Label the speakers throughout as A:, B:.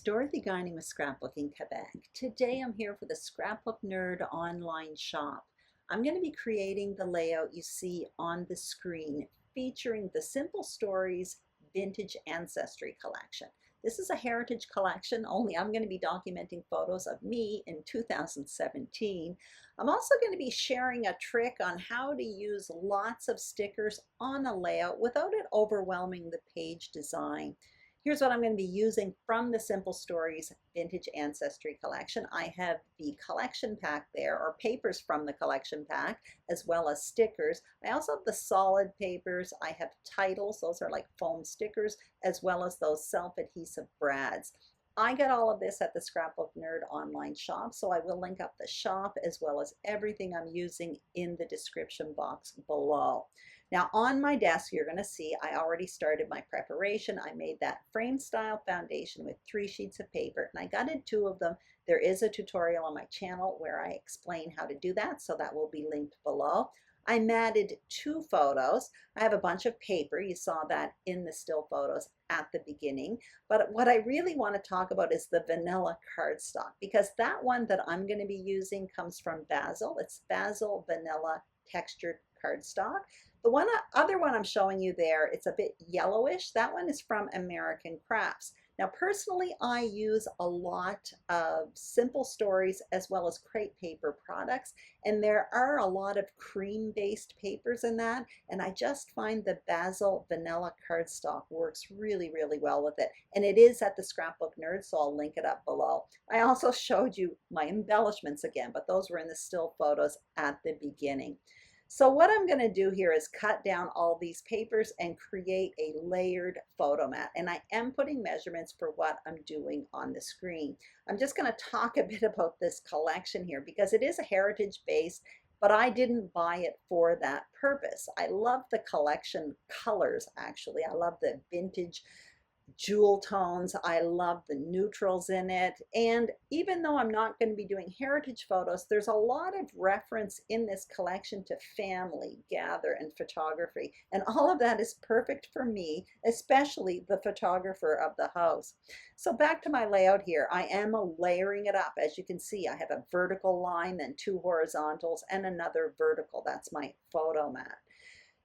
A: Dorothy Guining with Scrapbooking Quebec. Today I'm here for the Scrapbook Nerd Online Shop. I'm going to be creating the layout you see on the screen featuring the Simple Stories Vintage Ancestry collection. This is a heritage collection, only I'm going to be documenting photos of me in 2017. I'm also going to be sharing a trick on how to use lots of stickers on a layout without it overwhelming the page design. Here's what I'm going to be using from the Simple Stories Vintage Ancestry collection. I have the collection pack there, or papers from the collection pack, as well as stickers. I also have the solid papers. I have titles, those are like foam stickers, as well as those self-adhesive brads. I got all of this at the Scrapbook Nerd Online Shop, so I will link up the shop as well as everything I'm using in the description box below. Now on my desk, you're going to see I already started my preparation. I made that frame style foundation with 3 sheets of paper, and I gutted 2 of them. There is a tutorial on my channel where I explain how to do that, so that will be linked below. I matted 2 photos. I have a bunch of paper. You saw that in the still photos at the beginning. But what I really want to talk about is the vanilla cardstock, because that one that I'm going to be using comes from Basil. It's Basil Vanilla Textured Cardstock. The other one I'm showing you there, it's a bit yellowish. That one is from American Crafts. Now, personally, I use a lot of Simple Stories as well as crepe paper products, and there are a lot of cream-based papers in that, and I just find the Basil Vanilla Cardstock works really, really well with it, and it is at the Scrapbook Nerd, so I'll link it up below. I also showed you my embellishments again, but those were in the still photos at the beginning. So what I'm going to do here is cut down all these papers and create a layered photo mat. And I am putting measurements for what I'm doing on the screen. I'm just going to talk a bit about this collection here because it is a heritage based, but I didn't buy it for that purpose. I love the collection colors, actually. I love the vintage jewel tones. I love the neutrals in it. And even though I'm not going to be doing heritage photos, there's a lot of reference in this collection to family, gather, and photography. And all of that is perfect for me, especially the photographer of the house. So back to my layout here. I am layering it up. As you can see, I have a vertical line, then 2 horizontals, and another vertical. That's my photo mat.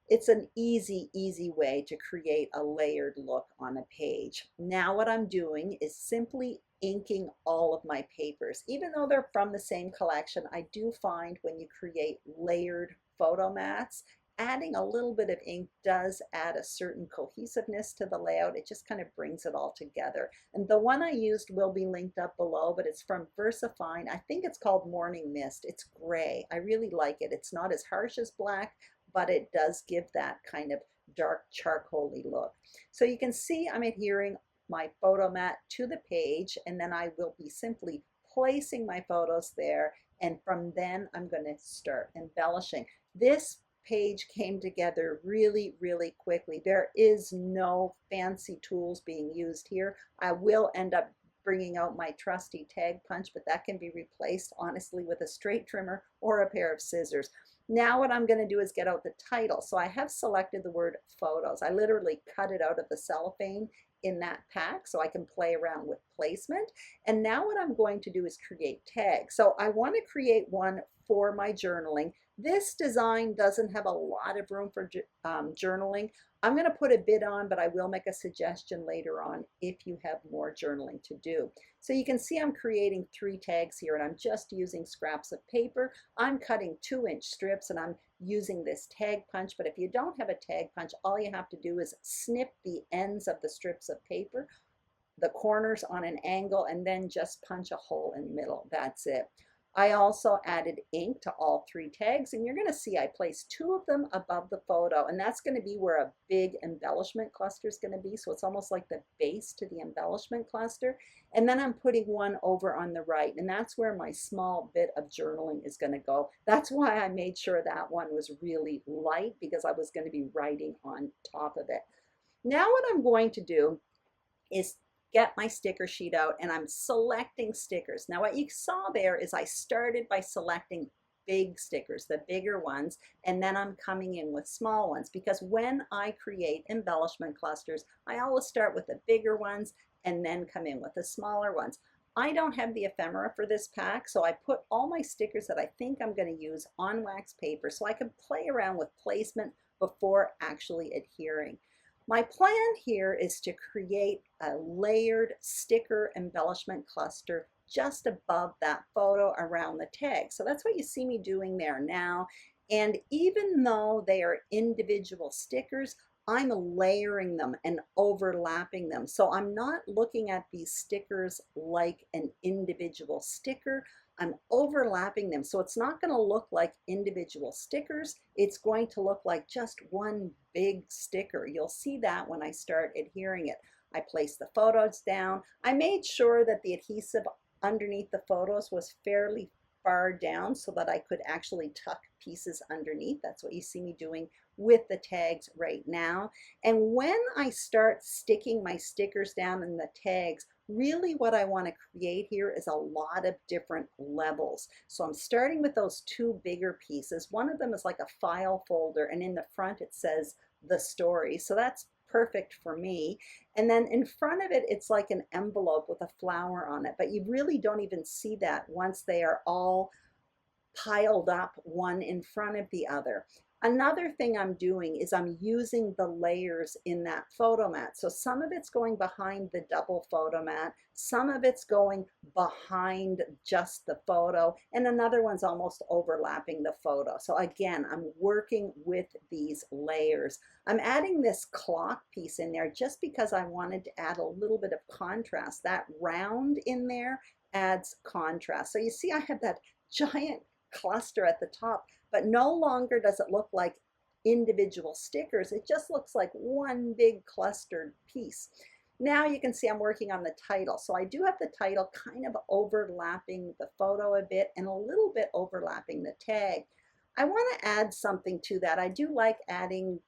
A: It's an easy way to create a layered look on a page. Now what I'm doing is simply inking all of my papers. Even though they're from the same collection, I do find when you create layered photo mats, adding a little bit of ink does add a certain cohesiveness to the layout. It just kind of brings it all together. And the one I used will be linked up below, but it's from VersaFine. I think it's called Morning Mist. It's gray. I really like it. It's not as harsh as black, but it does give that kind of dark charcoaly look. So you can see I'm adhering my photo mat to the page, and then I will be simply placing my photos there, and from then I'm going to start embellishing. This page came together really quickly. There is no fancy tools being used here. I will end up bringing out my trusty tag punch, but that can be replaced honestly with a straight trimmer or a pair of scissors. Now what I'm going to do is get out the title. So I have selected the word photos. I literally cut it out of the cellophane in that pack so I can play around with placement. And now what I'm going to do is create tags. So I want to create one for my journaling. This design doesn't have a lot of room for journaling. I'm going to put a bid on, but I will make a suggestion later on if you have more journaling to do. So you can see I'm creating 3 tags here, and I'm just using scraps of paper. I'm cutting 2-inch strips, and I'm using this tag punch. But if you don't have a tag punch, all you have to do is snip the ends of the strips of paper, the corners on an angle, and then just punch a hole in the middle. That's it. I also added ink to all 3 tags, and you're going to see I placed 2 of them above the photo, and that's going to be where a big embellishment cluster is going to be. So it's almost like the base to the embellishment cluster. And then I'm putting one over on the right, and that's where my small bit of journaling is going to go. That's why I made sure that one was really light, because I was going to be writing on top of it. Now what I'm going to do is get my sticker sheet out, and I'm selecting stickers. Now what you saw there is I started by selecting big stickers, the bigger ones, and then I'm coming in with small ones, because when I create embellishment clusters, I always start with the bigger ones and then come in with the smaller ones. I don't have the ephemera for this pack, so I put all my stickers that I think I'm going to use on wax paper so I can play around with placement before actually adhering. My plan here is to create a layered sticker embellishment cluster just above that photo around the tag. So that's what you see me doing there now. And even though they are individual stickers, I'm layering them and overlapping them. So I'm not looking at these stickers like an individual sticker. I'm overlapping them. So it's not going to look like individual stickers. It's going to look like just one big sticker. You'll see that when I start adhering it. I placed the photos down. I made sure that the adhesive underneath the photos was fairly far down so that I could actually tuck pieces underneath. That's what you see me doing with the tags right now. And when I start sticking my stickers down in the tags, really what I want to create here is a lot of different levels. So I'm starting with those two bigger pieces. One of them is like a file folder, and in the front it says the story. So that's perfect for me. And then in front of it, it's like an envelope with a flower on it, but you really don't even see that once they are all piled up one in front of the other. Another thing I'm doing is I'm using the layers in that photo mat. So some of it's going behind the double photo mat, some of it's going behind just the photo, and another one's almost overlapping the photo. So again, I'm working with these layers. I'm adding this clock piece in there just because I wanted to add a little bit of contrast. That round in there adds contrast. So you see I have that giant cluster at the top, but no longer does it look like individual stickers. It just looks like one big clustered piece. Now you can see I'm working on the title. So I do have the title kind of overlapping the photo a bit and a little bit overlapping the tag. I want to add something to that. I do like adding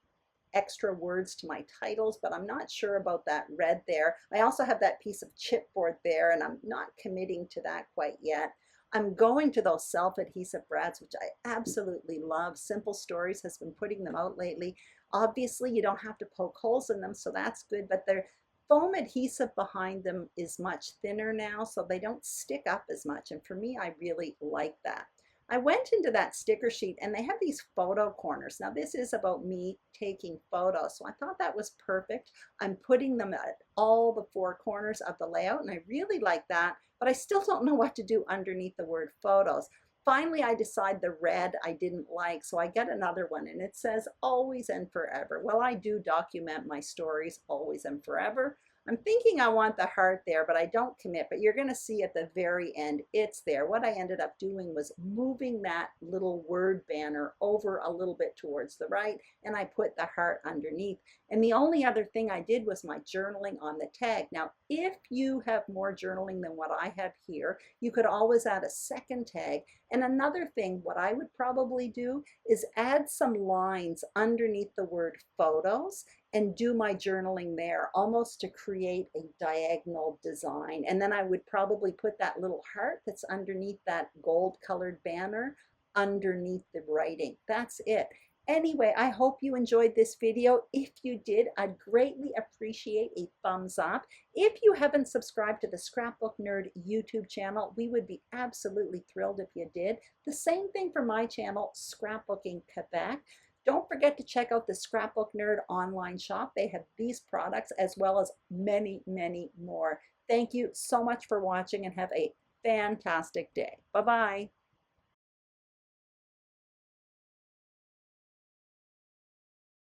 A: extra words to my titles, but I'm not sure about that red there. I also have that piece of chipboard there, and I'm not committing to that quite yet. I'm going to those self-adhesive brads, which I absolutely love. Simple Stories has been putting them out lately. Obviously, you don't have to poke holes in them, so that's good, but their foam adhesive behind them is much thinner now, so they don't stick up as much, and for me, I really like that. I went into that sticker sheet and they have these photo corners. Now this is about me taking photos, so I thought that was perfect. I'm putting them at all the four corners of the layout, and I really like that, but I still don't know what to do underneath the word photos. Finally, I decide the red I didn't like, so I get another one and it says always and forever. Well, I do document my stories always and forever. I'm thinking I want the heart there, but I don't commit, but you're going to see at the very end, it's there. What I ended up doing was moving that little word banner over a little bit towards the right, and I put the heart underneath. And the only other thing I did was my journaling on the tag. Now, if you have more journaling than what I have here, you could always add a second tag. And another thing, what I would probably do is add some lines underneath the word photos and do my journaling there, almost to create a diagonal design. And then I would probably put that little heart that's underneath that gold colored banner underneath the writing. That's it. Anyway, I hope you enjoyed this video. If you did, I'd greatly appreciate a thumbs up. If you haven't subscribed to the Scrapbook Nerd YouTube channel, we would be absolutely thrilled if you did. The same thing for my channel, Scrapbooking Quebec. Don't forget to check out the Scrapbook Nerd Online Shop. They have these products as well as many, many more. Thank you so much for watching and have a fantastic day. Bye-bye.